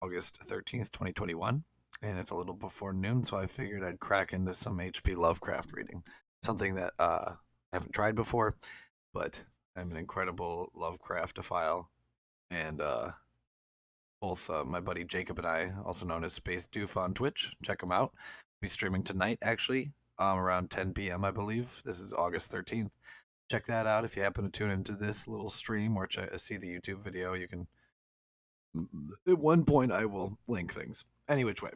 August 13th, 2021, and it's a little before noon, so I figured I'd crack into some H.P. Lovecraft reading. Something that I haven't tried before, but I'm an incredible Lovecraftophile, and both my buddy Jacob and I, also known as Space Doof on Twitch, check him out. He's streaming tonight, actually, around 10 p.m., I believe. This is August 13th. Check that out if you happen to tune into this little stream or see the YouTube video. You can, at one point, I will link things. Any which way.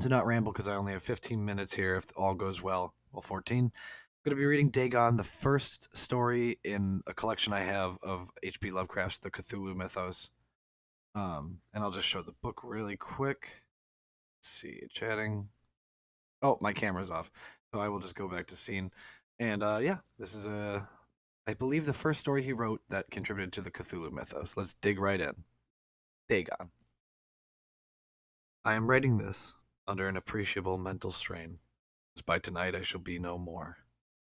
To not ramble, because I only have 15 minutes here if all goes well. Well, 14. I'm going to be reading Dagon, the first story in a collection I have of H.P. Lovecraft's The Cthulhu Mythos. And I'll just show the book really quick. Let's see, chatting. Oh, my camera's off. So I will just go back to scene. And yeah, this is I believe the first story he wrote that contributed to the Cthulhu Mythos. Let's dig right in. Dagon. I am writing this under an appreciable mental strain, as by tonight I shall be no more.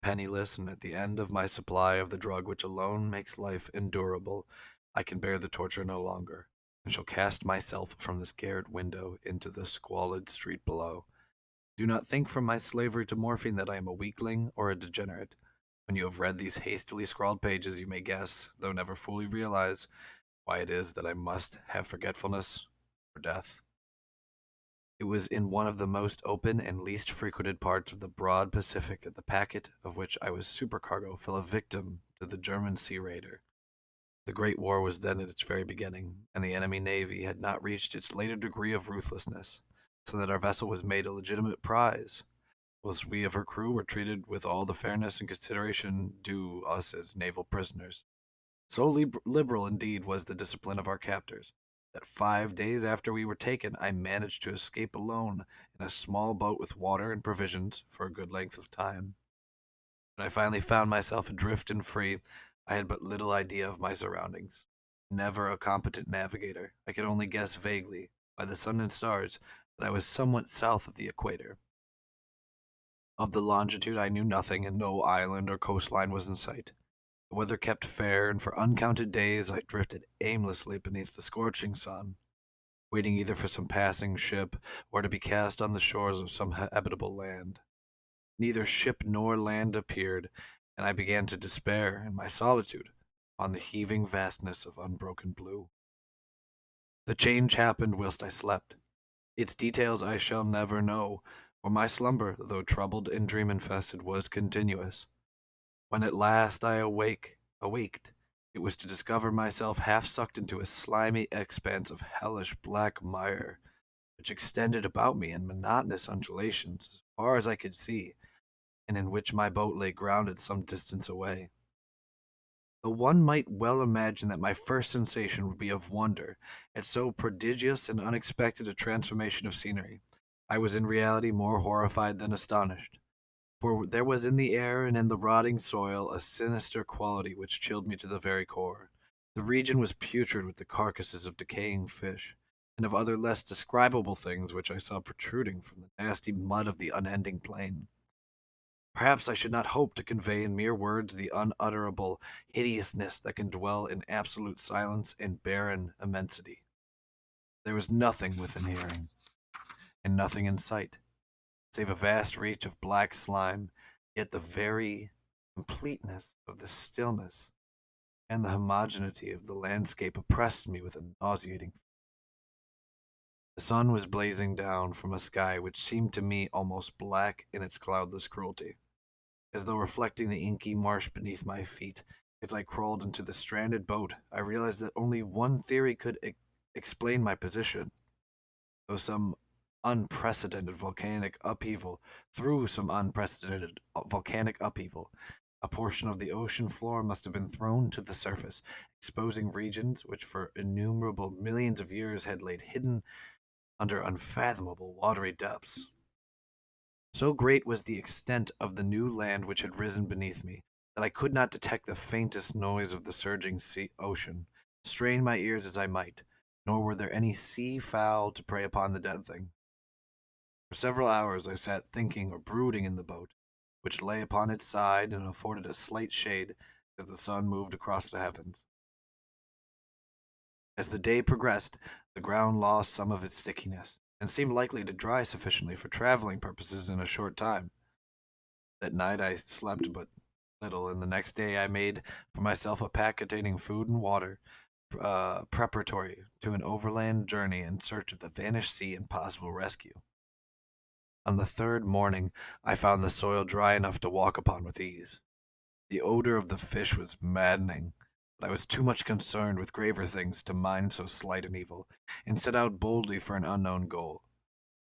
Penniless and at the end of my supply of the drug which alone makes life endurable, I can bear the torture no longer, and shall cast myself from this garret window into the squalid street below. Do not think from my slavery to morphine that I am a weakling or a degenerate. When you have read these hastily scrawled pages, you may guess, though never fully realize, why it is that I must have forgetfulness or death. It was in one of the most open and least frequented parts of the broad Pacific that the packet of which I was supercargo fell a victim to the German sea raider. The Great War was then at its very beginning, and the enemy navy had not reached its later degree of ruthlessness, so that our vessel was made a legitimate prize, whilst we of her crew were treated with all the fairness and consideration due us as naval prisoners. So liberal, indeed, was the discipline of our captors, that 5 days after we were taken, I managed to escape alone in a small boat with water and provisions for a good length of time. When I finally found myself adrift and free, I had but little idea of my surroundings. Never a competent navigator, I could only guess vaguely, by the sun and stars, that I was somewhat south of the equator. Of the longitude I knew nothing, and no island or coastline was in sight. The weather kept fair, and for uncounted days I drifted aimlessly beneath the scorching sun, waiting either for some passing ship or to be cast on the shores of some habitable land. Neither ship nor land appeared, and I began to despair in my solitude on the heaving vastness of unbroken blue. The change happened whilst I slept. Its details I shall never know, for my slumber, though troubled and dream infested, was continuous. When at last I awaked, it was to discover myself half sucked into a slimy expanse of hellish black mire, which extended about me in monotonous undulations as far as I could see, and in which my boat lay grounded some distance away. Though one might well imagine that my first sensation would be of wonder at so prodigious and unexpected a transformation of scenery, I was in reality more horrified than astonished. For there was in the air and in the rotting soil a sinister quality which chilled me to the very core. The region was putrid with the carcasses of decaying fish, and of other less describable things which I saw protruding from the nasty mud of the unending plain. Perhaps I should not hope to convey in mere words the unutterable hideousness that can dwell in absolute silence and barren immensity. There was nothing within hearing, and nothing in sight, save a vast reach of black slime, yet the very completeness of the stillness and the homogeneity of the landscape oppressed me with a nauseating. The sun was blazing down from a sky which seemed to me almost black in its cloudless cruelty, as though reflecting the inky marsh beneath my feet. As I crawled into the stranded boat, I realized that only one theory could explain my position, though some unprecedented volcanic upheaval, through some unprecedented volcanic upheaval, a portion of the ocean floor must have been thrown to the surface, exposing regions which for innumerable millions of years had laid hidden under unfathomable watery depths. So great was the extent of the new land which had risen beneath me, that I could not detect the faintest noise of the surging ocean, strain my ears as I might, nor were there any sea fowl to prey upon the dead thing. For several hours I sat thinking or brooding in the boat, which lay upon its side and afforded a slight shade as the sun moved across the heavens. As the day progressed, the ground lost some of its stickiness and seemed likely to dry sufficiently for traveling purposes in a short time. That night I slept but little, and the next day I made for myself a pack containing food and water, preparatory to an overland journey in search of the vanished sea and possible rescue. On the third morning, I found the soil dry enough to walk upon with ease. The odor of the fish was maddening, but I was too much concerned with graver things to mind so slight an evil, and set out boldly for an unknown goal.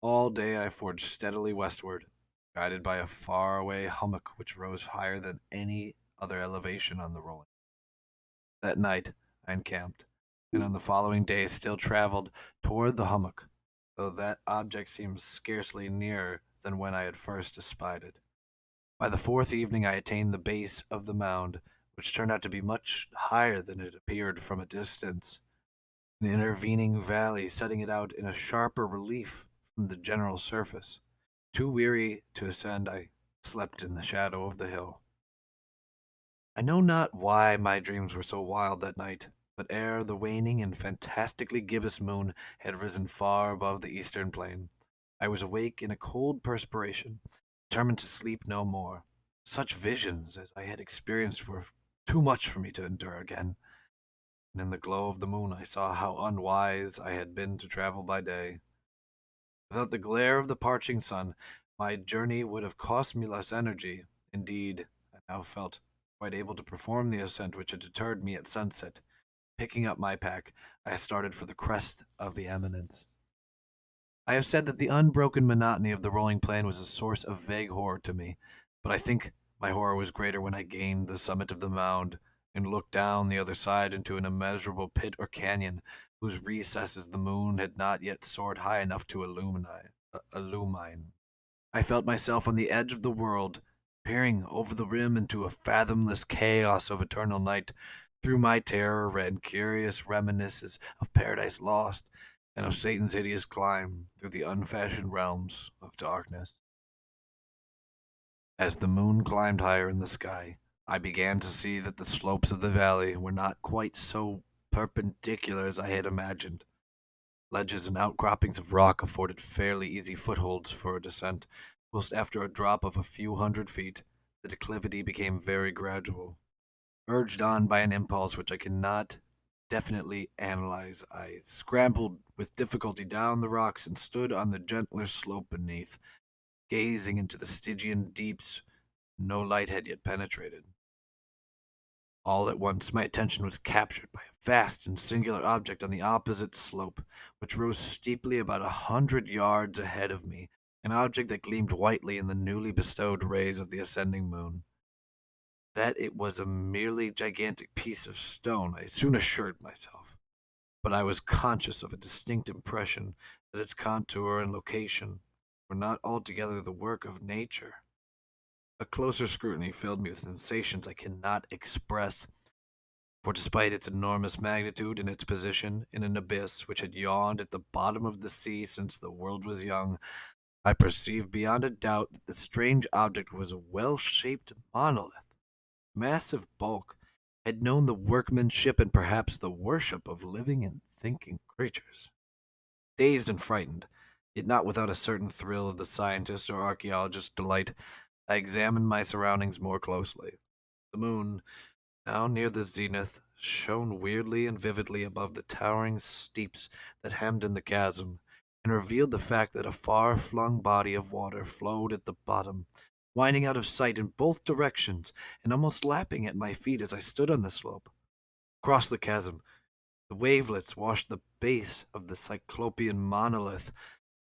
All day I forged steadily westward, guided by a far-away hummock which rose higher than any other elevation on the rolling. That night I encamped, and on the following day still traveled toward the hummock, though that object seemed scarcely nearer than when I had first espied it. By the fourth evening I attained the base of the mound, which turned out to be much higher than it appeared from a distance, the intervening valley setting it out in a sharper relief from the general surface. Too weary to ascend, I slept in the shadow of the hill. I know not why my dreams were so wild that night, but ere the waning and fantastically gibbous moon had risen far above the eastern plain, I was awake in a cold perspiration, determined to sleep no more. Such visions as I had experienced were too much for me to endure again, and in the glow of the moon I saw how unwise I had been to travel by day. Without the glare of the parching sun, my journey would have cost me less energy. Indeed, I now felt quite able to perform the ascent which had deterred me at sunset. Picking up my pack, I started for the crest of the eminence. I have said that the unbroken monotony of the rolling plain was a source of vague horror to me, but I think my horror was greater when I gained the summit of the mound and looked down the other side into an immeasurable pit or canyon whose recesses the moon had not yet soared high enough to illumine. I felt myself on the edge of the world, peering over the rim into a fathomless chaos of eternal night. Through my terror ran curious reminiscences of Paradise Lost and of Satan's hideous climb through the unfashioned realms of darkness. As the moon climbed higher in the sky, I began to see that the slopes of the valley were not quite so perpendicular as I had imagined. Ledges and outcroppings of rock afforded fairly easy footholds for a descent, whilst after a drop of a few hundred feet, the declivity became very gradual. Urged on by an impulse which I cannot definitely analyze, I scrambled with difficulty down the rocks and stood on the gentler slope beneath, gazing into the Stygian deeps no light had yet penetrated. All at once my attention was captured by a vast and singular object on the opposite slope, which rose steeply about 100 yards ahead of me, an object that gleamed whitely in the newly bestowed rays of the ascending moon. That it was a merely gigantic piece of stone, I soon assured myself, but I was conscious of a distinct impression that its contour and location were not altogether the work of nature. A closer scrutiny filled me with sensations I cannot express, for despite its enormous magnitude and its position in an abyss which had yawned at the bottom of the sea since the world was young, I perceived beyond a doubt that the strange object was a well-shaped monolith. Massive bulk had known the workmanship and perhaps the worship of living and thinking creatures. Dazed and frightened, yet not without a certain thrill of the scientist or archaeologist's delight, I examined my surroundings more closely. The moon, now near the zenith, shone weirdly and vividly above the towering steeps that hemmed in the chasm, and revealed the fact that a far-flung body of water flowed at the bottom, winding out of sight in both directions and almost lapping at my feet as I stood on the slope. Across the chasm, the wavelets washed the base of the cyclopean monolith,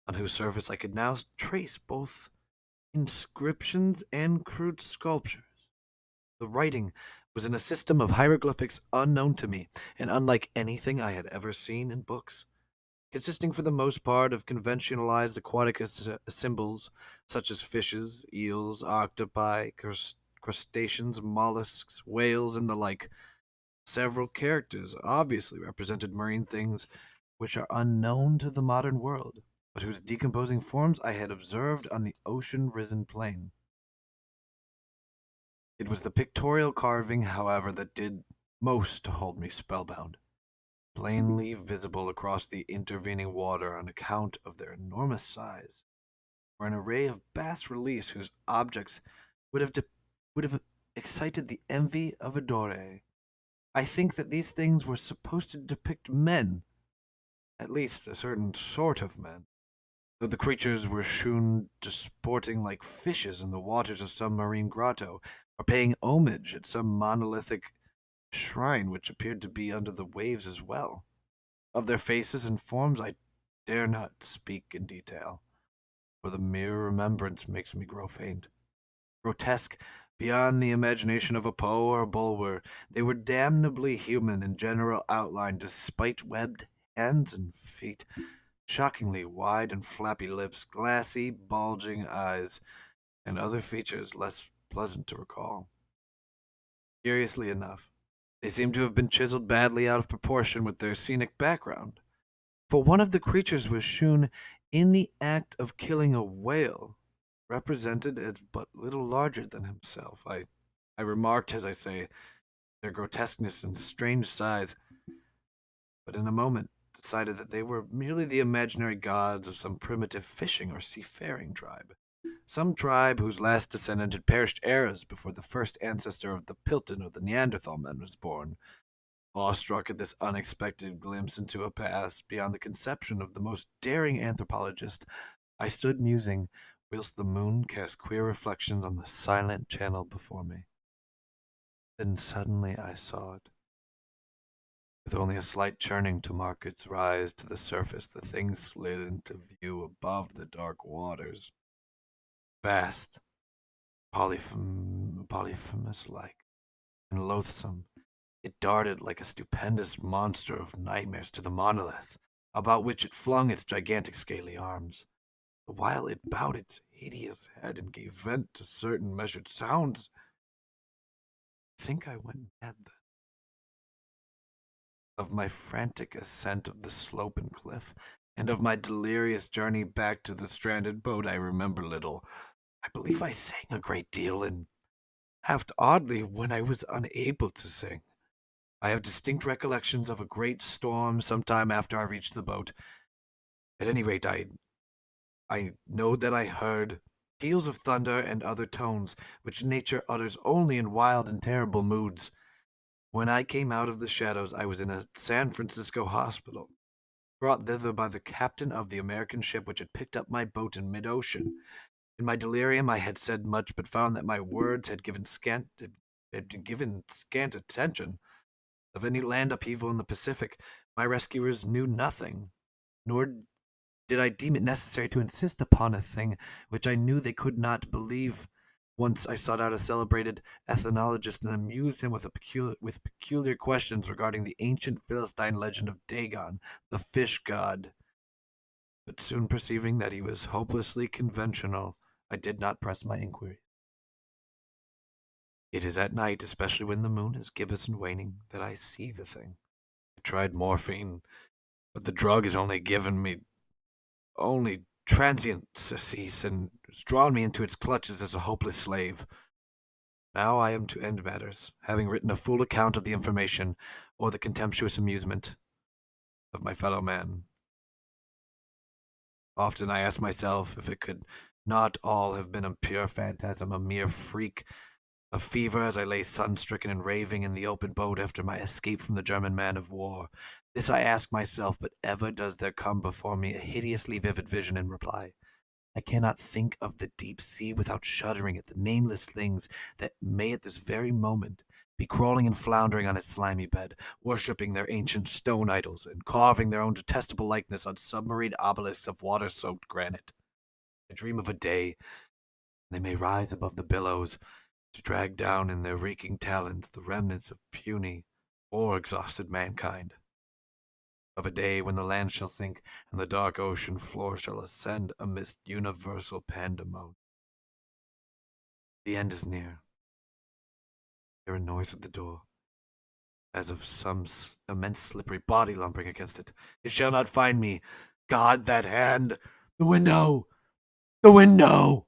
on whose surface I could now trace both inscriptions and crude sculptures. The writing was in a system of hieroglyphics unknown to me and unlike anything I had ever seen in books, consisting for the most part of conventionalized aquatic symbols such as fishes, eels, octopi, crustaceans, mollusks, whales, and the like. Several characters obviously represented marine things which are unknown to the modern world, but whose decomposing forms I had observed on the ocean-risen plain. It was the pictorial carving, however, that did most to hold me spellbound. plainly visible across the intervening water on account of their enormous size, were an array of bas reliefs whose objects would have would have excited the envy of a Dore. I think that these things were supposed to depict men, at least a certain sort of men, though the creatures were shewn disporting like fishes in the waters of some marine grotto, or paying homage at some monolithic shrine which appeared to be under the waves as well. Of their faces and forms I dare not speak in detail, for the mere remembrance makes me grow faint. Grotesque beyond the imagination of a Poe or a Bulwer, they were damnably human in general outline, despite webbed hands and feet, shockingly wide and flappy lips, glassy, bulging eyes, and other features less pleasant to recall. Curiously enough, they seem to have been chiseled badly out of proportion with their scenic background, for one of the creatures was shewn in the act of killing a whale, represented as but little larger than himself. I remarked, as I say, their grotesqueness and strange size, but in a moment decided that they were merely the imaginary gods of some primitive fishing or seafaring tribe. Some tribe whose last descendant had perished eras before the first ancestor of the Pilton or the Neanderthal men was born. Awestruck at this unexpected glimpse into a past beyond the conception of the most daring anthropologist, I stood musing, whilst the moon cast queer reflections on the silent channel before me. Then suddenly I saw it. With only a slight churning to mark its rise to the surface, the thing slid into view above the dark waters. Vast, polyphemus-like, and loathsome, it darted like a stupendous monster of nightmares to the monolith, about which it flung its gigantic scaly arms. While it bowed its hideous head and gave vent to certain measured sounds, I think I went mad then. Of my frantic ascent of the slope and cliff, and of my delirious journey back to the stranded boat, I remember little. I believe I sang a great deal, and laughed oddly when I was unable to sing. I have distinct recollections of a great storm some time after I reached the boat. At any rate, I know that I heard peals of thunder and other tones which nature utters only in wild and terrible moods. When I came out of the shadows, I was in a San Francisco hospital, brought thither by the captain of the American ship which had picked up my boat in mid-ocean. In my delirium, I had said much, but found that my words had given scant attention. Of any land upheaval in the Pacific, my rescuers knew nothing, nor did I deem it necessary to insist upon a thing which I knew they could not believe. Once I sought out a celebrated ethnologist and amused him with peculiar questions regarding the ancient Philistine legend of Dagon, the fish god. But soon perceiving that he was hopelessly conventional, I did not press my inquiry. It is at night, especially when the moon is gibbous and waning, that I see the thing. I tried morphine, but the drug has only transient surcease, and has drawn me into its clutches as a hopeless slave. Now I am to end matters, having written a full account of the information, or the contemptuous amusement of my fellow man. Often I ask myself if it could not all have been a pure phantasm, a mere freak of fever as I lay sun-stricken and raving in the open boat after my escape from the German man of war. This I ask myself, but ever does there come before me a hideously vivid vision in reply. I cannot think of the deep sea without shuddering at the nameless things that may at this very moment be crawling and floundering on its slimy bed, worshipping their ancient stone idols, and carving their own detestable likeness on submarine obelisks of water-soaked granite. I dream of a day when they may rise above the billows, to drag down in their reeking talons the remnants of puny or exhausted mankind. Of a day when the land shall sink, and the dark ocean floor shall ascend amidst universal pandemonium. The end is near. I hear a noise at the door, as of some immense slippery body lumbering against it. It shall not find me. God, that hand! The window! The window!